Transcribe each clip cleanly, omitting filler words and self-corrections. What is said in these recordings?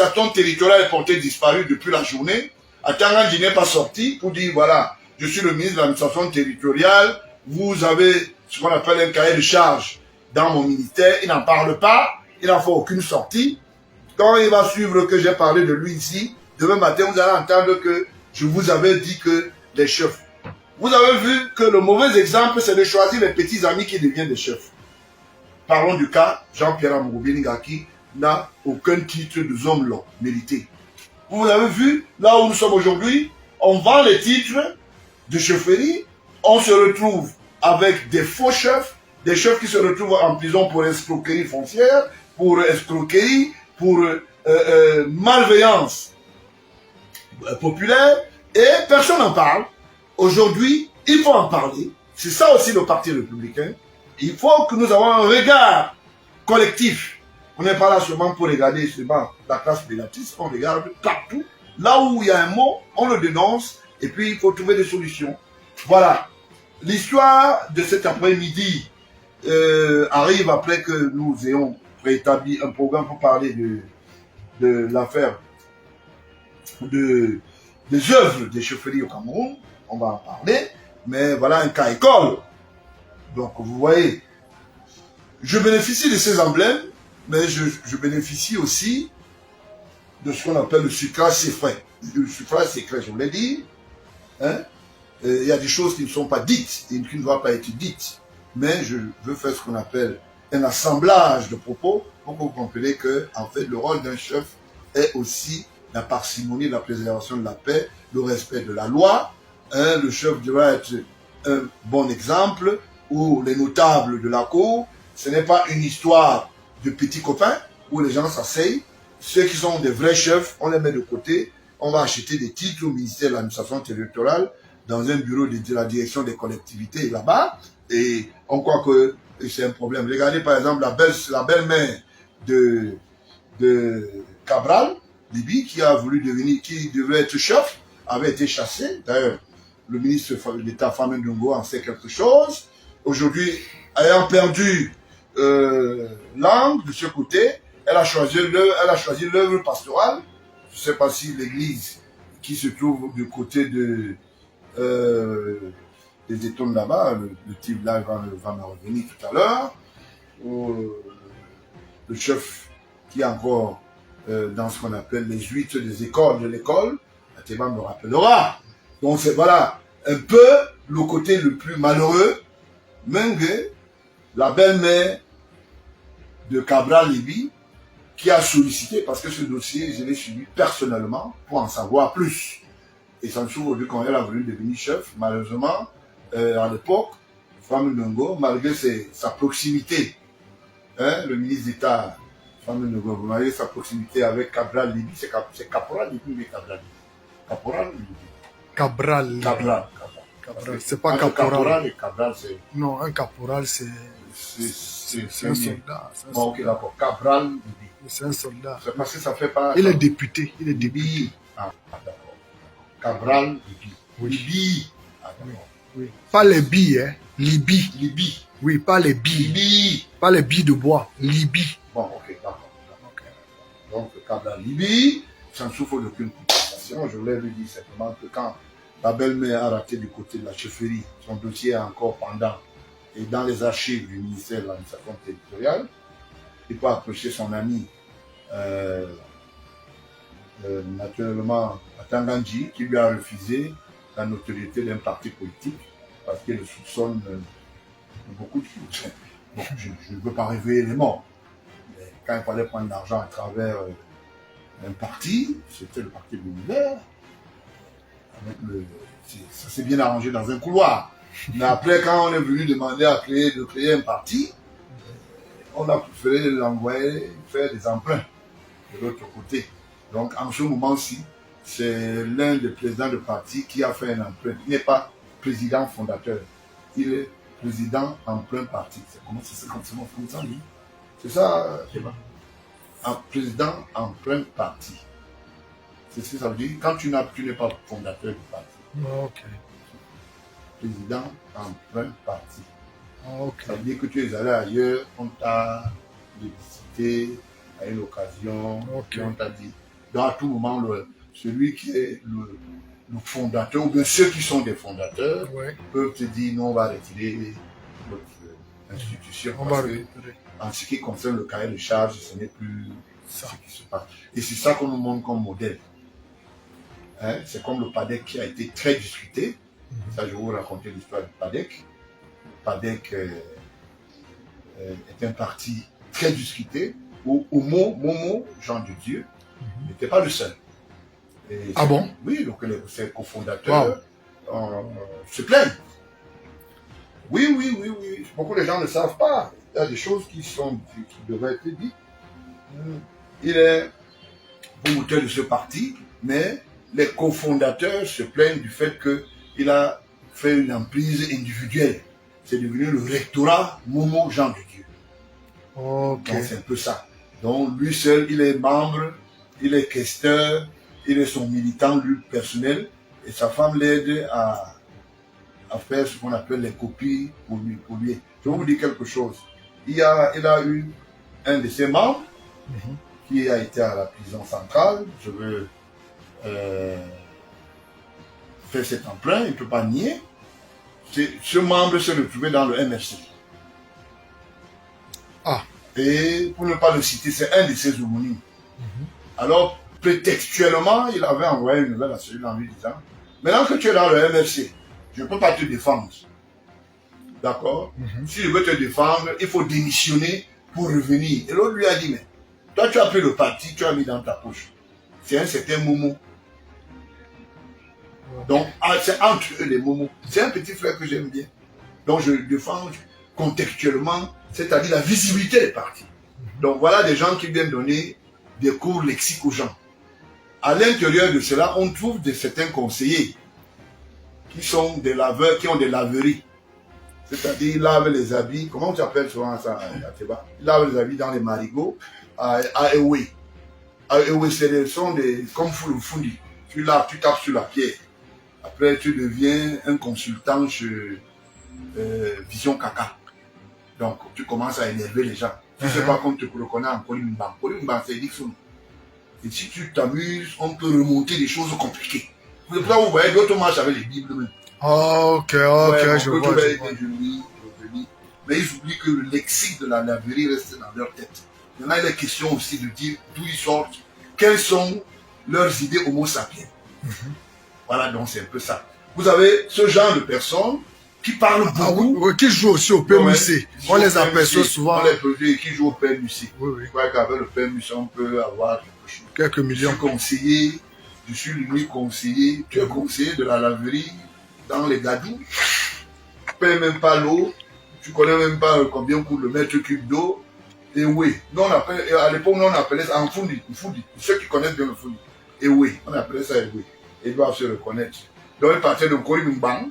l'administration territoriale est portée disparue depuis la journée. Atangandji n'est pas sorti pour dire, voilà, je suis le ministre de l'administration territoriale, vous avez ce qu'on appelle un cahier de charge dans mon ministère, il n'en parle pas, il n'en fait aucune sortie. Quand il va suivre que j'ai parlé de lui ici, demain matin, vous allez entendre que je vous avais dit que les chefs. Vous avez vu que le mauvais exemple, c'est de choisir les petits amis qui deviennent des chefs. Parlons du cas Jean-Pierre Amourou-Benga qui n'a aucun titre de zone mérité. Vous avez vu, là où nous sommes aujourd'hui, on vend les titres de chefferie, on se retrouve avec des faux chefs, des chefs qui se retrouvent en prison pour escroquerie foncière, pour escroquerie, pour malveillance populaire, et personne n'en parle. Aujourd'hui, il faut en parler. C'est ça aussi le Parti républicain. Il faut que nous ayons un regard collectif. On n'est pas là seulement pour regarder seulement la classe prédatiste, on regarde partout. Là où il y a un mot, on le dénonce, et puis il faut trouver des solutions. Voilà. L'histoire de cet après-midi arrive après que nous ayons préétabli un programme pour parler de l'affaire des œuvres des chefferies au Cameroun. On va en parler, mais voilà un cas école. Donc vous voyez, je bénéficie de ces emblèmes, mais je bénéficie aussi de ce qu'on appelle le suffrage secret. Le suffrage secret, je vous l'ai dit. Hein? Il y a des choses qui ne sont pas dites et qui ne doivent pas être dites. Mais je veux faire ce qu'on appelle un assemblage de propos pour que vous compreniez que, en fait, le rôle d'un chef est aussi la parcimonie, la préservation de la paix, le respect de la loi. Hein? Le chef doit être un bon exemple où les notables de la cour, ce n'est pas une histoire de petits copains où les gens s'asseyent. Ceux qui sont des vrais chefs, on les met de côté. On va acheter des titres au ministère de l'administration territoriale dans un bureau de la direction des collectivités là-bas. Et on croit que c'est un problème. Regardez par exemple la belle-mère de Cabral, Libye, qui a voulu devenir, qui devait être chef, avait été chassée. D'ailleurs, le ministre d'État Famin Ndongo en sait quelque chose. Aujourd'hui, ayant perdu l'angle de ce côté, elle a choisi l'œuvre pastorale. Je ne sais pas si l'église qui se trouve du côté des étoiles là-bas, le type là va me revenir tout à l'heure, le chef qui est encore dans ce qu'on appelle les huit des écoles de l'école, Athéma me rappellera. Donc c'est voilà un peu le côté le plus malheureux, Mengue, la belle-mère de Cabral Libye, qui a sollicité, parce que ce dossier, je l'ai suivi personnellement pour en savoir plus. Et ça me trouve vu quand elle a voulu devenir chef, malheureusement, à l'époque, Famin Ndongo, malgré sa proximité, hein, le ministre d'État, Famin Ndongo, malgré sa proximité avec Cabral Libye, c'est Caporal Libye, mais Cabral Libye. Caporal Libye. Cabral. Cabral. C'est pas caporal. Et Cabral, c'est... Non, un caporal, c'est un soldat. Bon, ok, d'accord. Cabral Libye. C'est un soldat. C'est parce que ça fait pas... Il est député. Il est député. Libye. Ah, d'accord. Cabral Libye. Oui. Libye. Ah, d'accord. Oui. Pas les billes, hein. Libye. Libye. Oui, pas les billes. Libye. Pas les billes de bois. Libye. Bon, ok, d'accord. Okay. Donc, Cabral Libye, ça ne souffre d'aucune compensation. Je voulais lui dire simplement que quand la belle-mère a raté du côté de la chefferie, son dossier est encore pendant et dans les archives du ministère de l'administration territoriale, il peut approcher son ami, naturellement, Atangandji, qui lui a refusé la notoriété d'un parti politique parce qu'il le soupçonne de beaucoup de choses. Bon, je ne veux pas réveiller les morts. Mais quand il fallait prendre l'argent à travers un parti, c'était le parti de l'univers. Ça s'est bien arrangé dans un couloir. Mais après, quand on est venu demander de créer un parti, on a préféré l'envoyer faire des emprunts de l'autre côté. Donc, en ce moment-ci, c'est l'un des présidents de parti qui a fait un emprunt. Il n'est pas président fondateur. Il est président emprunt parti. C'est comme ça, lui. C'est ça, un président emprunt parti. C'est ce que ça veut dire. Quand tu n'es pas fondateur du parti. Ok. Président emprunt parti. Ok. Ça veut dire que tu es allé ailleurs, on t'a visité à une occasion, Ok. et on t'a dit, dans à tout moment, celui qui est le fondateur, ou bien ceux qui sont des fondateurs, peuvent te dire non, on va retirer notre institution. En ce qui concerne le cahier de charge, ce n'est plus ça qui se passe. Et c'est ça qu'on nous montre comme modèle. Hein? C'est comme le PADEC qui a été très discuté. Ça, je vais vous raconter l'histoire du PADEC. Le PADEC est un parti très discuté où Momo, Jean de Dieu, n'était pas le seul. Et ah bon? Oui, donc ses cofondateurs se plaignent. Oui. Beaucoup de gens ne savent pas. Il y a des choses qui devraient être dites. Il est promoteur de ce parti, mais les cofondateurs se plaignent du fait qu'il a fait une emprise individuelle. C'est devenu le rectorat Momo Jean de Dieu. Donc c'est un peu ça. Donc lui seul, il est membre, il est questeur, il est son militant, lui, personnel, et sa femme l'aide à faire ce qu'on appelle les copies pour lui. Je vais vous dire quelque chose. Il a eu un de ses membres qui a été à la prison centrale. Je veux faire cet emprunt, il ne peut pas nier. Ce membre se retrouvait dans le MRC. Et pour ne pas le citer, c'est un de ses homonymes. Alors, prétextuellement, il avait envoyé une nouvelle à celui-là en lui disant « Maintenant que tu es dans le MRC, je ne peux pas te défendre. D'accord? Si je veux te défendre, il faut démissionner pour revenir. » Et l'autre lui a dit « Mais toi, tu as pris le parti, tu as mis dans ta poche. C'est un certain Momo. » Donc, c'est entre eux les Momo. C'est un petit frère que j'aime bien. Donc, je défends contextuellement, c'est-à-dire la visibilité des partis. Donc, voilà des gens qui viennent donner des cours lexiques aux gens. À l'intérieur de cela, on trouve certains conseillers qui sont des laveurs, qui ont des laveries. C'est-à-dire, ils lavent les habits, comment tu appelles souvent ça, Ateba? Ils lavent les habits dans les marigots à Ewe. À Ewe, ce sont des, comme Fundi. Tu laves, tu tapes sur la pierre. Après, tu deviens un consultant chez Vision Kaka. Donc, tu commences à énerver les gens. Tu ne sais pas qu'on te reconnaît en Kolimban. Kolimban, c'est Dixon. Et si tu t'amuses, on peut remonter des choses compliquées. C'est pour ça que vous voyez d'autres marchent avec les Bibles même. Ok, je vois. Mais ils oublient que le lexique de la laverie reste dans leur tête. Il y en a des questions aussi de dire d'où ils sortent, quelles sont leurs idées homo sapiens. Voilà, donc c'est un peu ça. Vous avez ce genre de personnes qui parlent beaucoup. Qui jouent aussi au PMUC. On les aperçoit souvent. On les produit qui jouent au PMUC. Oui. Je crois qu'avec le PMUC, on peut avoir quelques millions. Je suis conseiller, je suis l'unique conseiller. Tu es conseiller de la laverie dans les gadous. Tu ne payes même pas l'eau. Tu ne connais même pas combien coûte le mètre cube d'eau. Et oui, à l'époque, on appelait ça en Fundi. Ceux qui connaissent bien le Fundi. Et oui, on appelait ça et oui. Ils doivent se reconnaître. Donc, ils partaient de Kolimban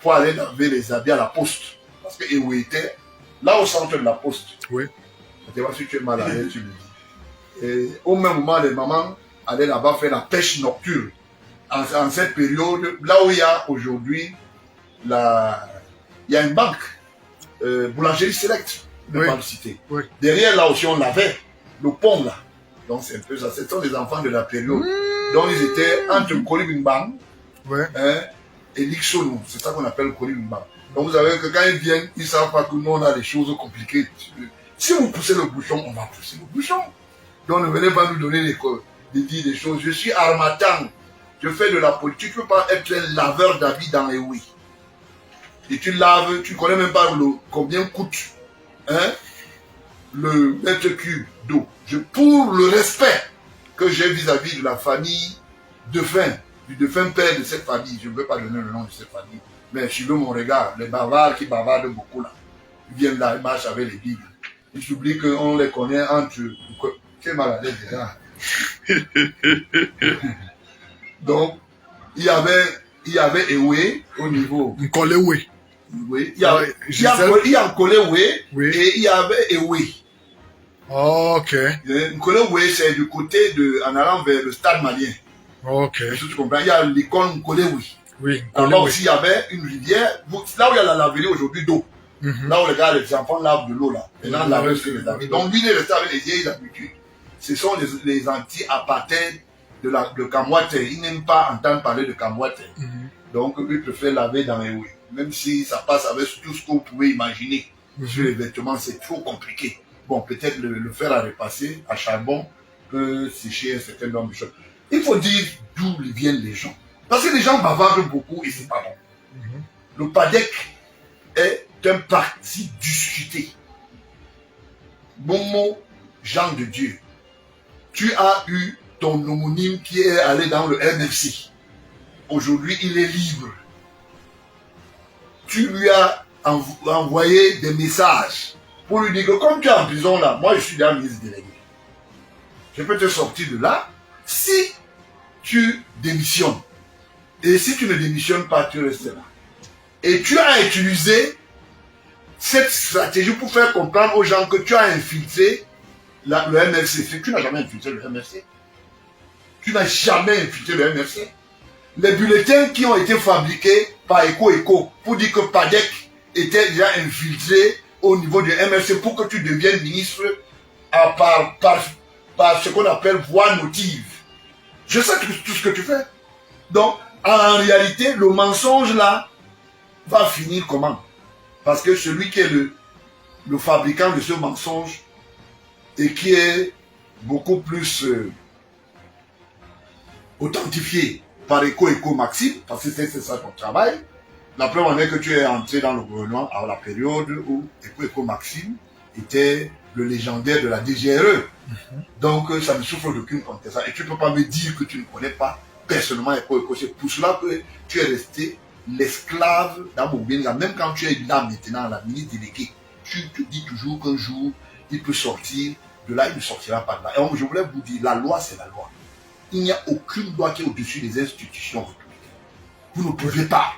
pour aller laver les habits à la poste. Parce que Ewe était là au centre de la poste. Oui. Tu vois, si tu es mal à l'aise, tu le dis. Et au même moment, les mamans allaient là-bas faire la pêche nocturne. En cette période, là où il y a aujourd'hui, il y a une banque, boulangerie Select, de ne pas le citer. Oui. Derrière, là aussi, on lavait le pont là. Donc, c'est un peu ça. Ce sont des enfants de la période. Donc, ils étaient entre Kolimban et Lixonou. C'est ça qu'on appelle Kolimban. Donc, vous savez que quand ils viennent, ils ne savent pas que nous, on a des choses compliquées. Si vous poussez le bouchon, on va pousser le bouchon. Donc, ne venez pas nous donner des choses. Je suis armatan. Je fais de la politique. Tu ne peux pas être un laveur d'habits dans les oui. Et tu laves, tu ne connais même pas combien coûte le mètre cube d'eau. Pour le respect que j'ai vis-à-vis de la famille du défunt père de cette famille, je ne veux pas donner le nom de cette famille, mais suivez mon regard, les bavards qui bavardent beaucoup là, ils viennent là, ils marchent avec les Bibles. Ils s'oublient qu'on les connaît entre eux. C'est mal à l'aise déjà. Donc, il y avait Ewe au niveau. Nkolewe. Oui, il y a Nkolewe et il y avait Ewe. Ok. Nkolewe, c'est du côté en allant vers le stade malien. Ok. Tu comprends? Il y a l'école Nkolewe. Oui, là aussi, il y avait une rivière. Là où il y a la laverie aujourd'hui d'eau. Là où les enfants lavent de l'eau là. Et là, on lave sur les habits. Donc, lui, il est resté avec les vieilles habitudes. Ce sont les anti-apartheid de Kamwate. Il n'aime pas entendre parler de Kamwate. Donc, il préfère laver dans les roues. Même si ça passe avec tout ce que vous pouvez imaginer sur les vêtements, c'est trop compliqué. Bon, peut-être le fer à repasser à charbon peut sécher un certain nombre de choses. Il faut dire d'où viennent les gens. Parce que les gens bavardent beaucoup et c'est pas bon. Le PADEC est un parti discuté. Bon mot, Jean de Dieu. Tu as eu ton homonyme qui est allé dans le MFC. Aujourd'hui, il est libre. Tu lui as envoyé des messages pour lui dire que comme tu es en prison là, moi je suis dans le ministre délégué. Je peux te sortir de là si tu démissionnes. Et si tu ne démissionnes pas, tu restes là. Et tu as utilisé cette stratégie pour faire comprendre aux gens que tu as infiltré le MFC. Tu n'as jamais infiltré le MFC. Tu n'as jamais infiltré le MFC. Les bulletins qui ont été fabriqués par EcoEco pour dire que PADEC était déjà infiltré au niveau du MFC pour que tu deviennes ministre par ce qu'on appelle voie notive. Je sais tout ce que tu fais. Donc, en réalité, le mensonge là va finir comment? Parce que celui qui est le fabricant de ce mensonge et qui est beaucoup plus authentifié par EcoEco Maxime, parce que c'est ça ton travail. La preuve en est que tu es entré dans le gouvernement à la période où EcoEco Maxime était le légendaire de la DGRE. Donc ça ne souffre d'aucune contestation. Et tu ne peux pas me dire que tu ne connais pas personnellement EcoEco. C'est pour cela que tu es resté l'esclave d'Amobénia. Même quand tu es là maintenant, la ministre déléguée, tu te dis toujours qu'un jour, il peut sortir de là, il ne sortira pas de là. Et donc, je voulais vous dire, la loi, c'est la loi. Il n'y a aucune loi qui est au-dessus des institutions républicaines. Vous ne pouvez pas.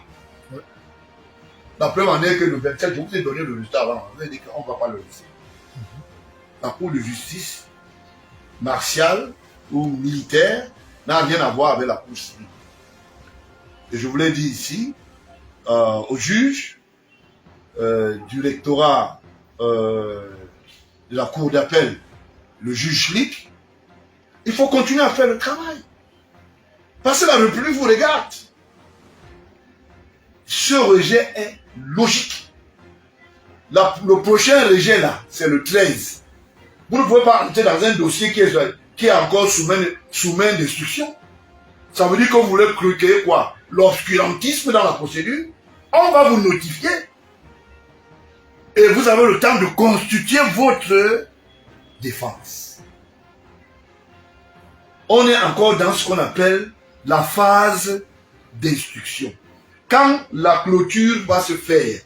La preuve en est que le 27, je vous ai donné le résultat avant. Vous avez dit qu'on ne va pas le laisser. La Cour de justice martiale ou militaire n'a rien à voir avec la Cour civile. Et je vous l'ai dit ici, au juge du rectorat de la Cour d'appel, le juge Schlick, il faut continuer à faire le travail. Parce que la République vous regarde. Ce rejet est logique. Le prochain rejet là, c'est le 13. Vous ne pouvez pas entrer dans un dossier qui est encore sous main d'instruction. Ça veut dire que vous voulez créer quoi? L'obscurantisme dans la procédure. On va vous notifier. Et vous avez le temps de constituer votre défense. On est encore dans ce qu'on appelle la phase d'instruction. Quand la clôture va se faire,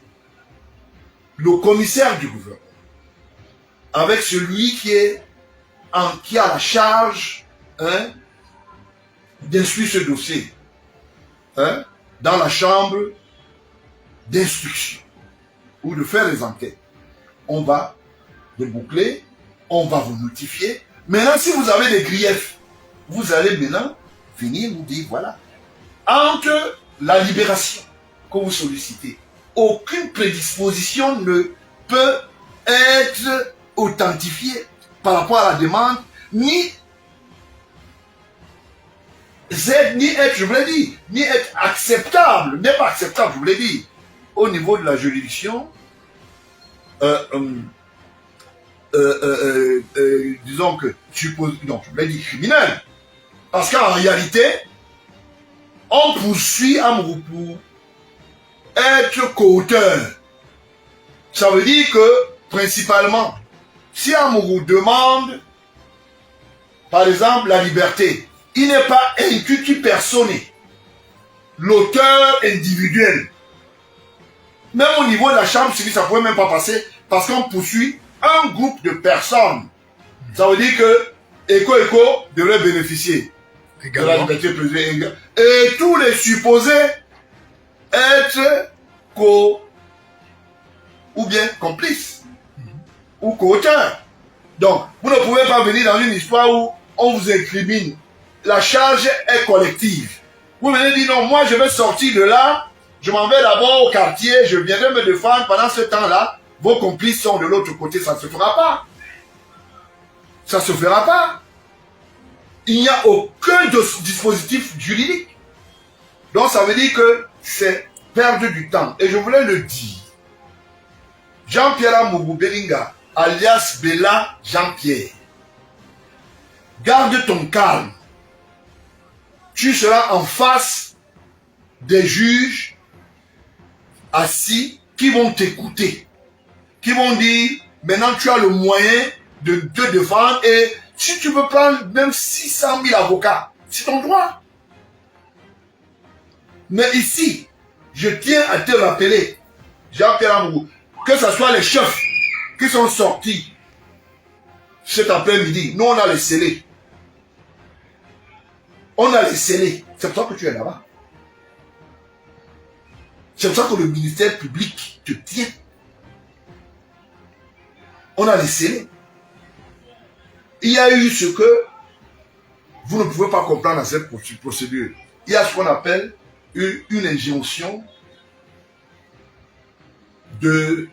le commissaire du gouvernement, avec celui qui a la charge d'instruire ce dossier, dans la chambre d'instruction, ou de faire les enquêtes, on va déboucler, on va vous notifier. Maintenant, si vous avez des griefs, vous allez maintenant venir nous dire, voilà, entre la libération que vous sollicitez, aucune prédisposition ne peut être authentifiée par rapport à la demande, ni être, je vous l'ai dit, ni être acceptable, n'est pas acceptable, je vous l'ai dit, au niveau de la juridiction, disons que, non, je vous l'ai dit, criminel. Parce qu'en réalité, on poursuit Amourou pour être co-auteur. Ça veut dire que, principalement, si Amourou demande, par exemple, la liberté, il n'est pas incutu personné, l'auteur individuel. Même au niveau de la chambre civile, ça ne pourrait même pas passer parce qu'on poursuit un groupe de personnes. Ça veut dire que EcoEco devrait bénéficier de la liberté privée. Et tous les supposés être ou bien complices ou co-auteurs. Donc, vous ne pouvez pas venir dans une histoire où on vous incrimine. La charge est collective. Vous venez dire non, moi je vais sortir de là, je m'en vais d'abord au quartier, je viendrai me défendre. Pendant ce temps-là, vos complices sont de l'autre côté, ça ne se fera pas. Ça ne se fera pas. il n'y a aucun dispositif juridique. Donc ça veut dire que c'est perdre du temps. Et je voulais le dire. Jean-Pierre Amoubou Belinga, alias Bella Jean-Pierre, garde ton calme. Tu seras en face des juges assis qui vont t'écouter, qui vont dire, maintenant tu as le moyen de te défendre et si tu veux prendre même 600 000 avocats, c'est ton droit. Mais ici, je tiens à te rappeler, Jean-Pierre Amoubou, que ce soit les chefs qui sont sortis cet après-midi, nous on a les scellés. On a les scellés. C'est pour ça que tu es là-bas. C'est pour ça que le ministère public te tient. On a les scellés. Il y a eu ce que vous ne pouvez pas comprendre dans cette procédure. Il y a ce qu'on appelle une injonction du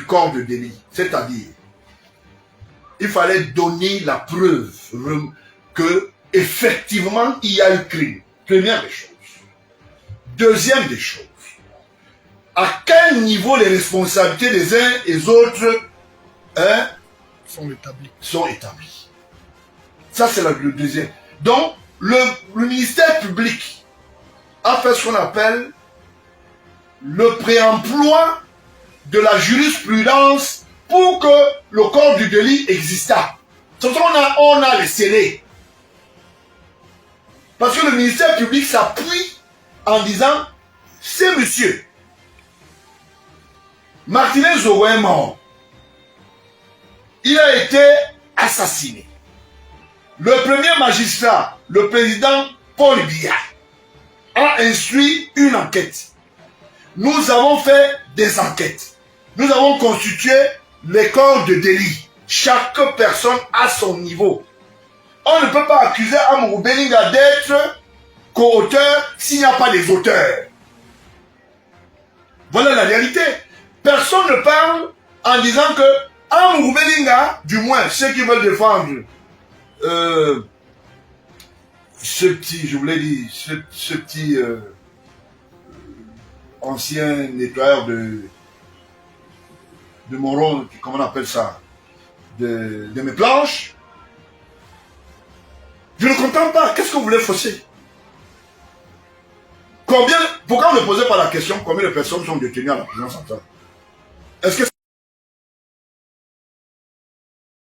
corps de délit. C'est-à-dire, il fallait donner la preuve que effectivement il y a eu crime. Première des choses. Deuxième des choses. À quel niveau les responsabilités des uns et des autres sont établies. Ça c'est le deuxième. Donc, le ministère public a fait ce qu'on appelle le préemploi de la jurisprudence pour que le corps du délit exista. C'est pour ça qu'on a les scellés. Parce que le ministère public s'appuie en disant, c'est monsieur Martinez Zogo est mort. Il a été assassiné. Le premier magistrat, le président Paul Biya, a instruit une enquête. Nous avons fait des enquêtes. Nous avons constitué les corps de délit. Chaque personne à son niveau. On ne peut pas accuser Amoubou Belinga d'être co-auteur s'il n'y a pas des auteurs. Voilà la réalité. Personne ne parle en disant que Amoubou Belinga, du moins ceux qui veulent défendre ce petit, je voulais dire, ce petit ancien nettoyeur de Moron, comment on appelle ça, de mes planches. Je ne comprends pas. Qu'est-ce que vous voulez fausser? Pourquoi on ne posait pas la question combien de personnes sont détenues à la prison centrale? Est-ce que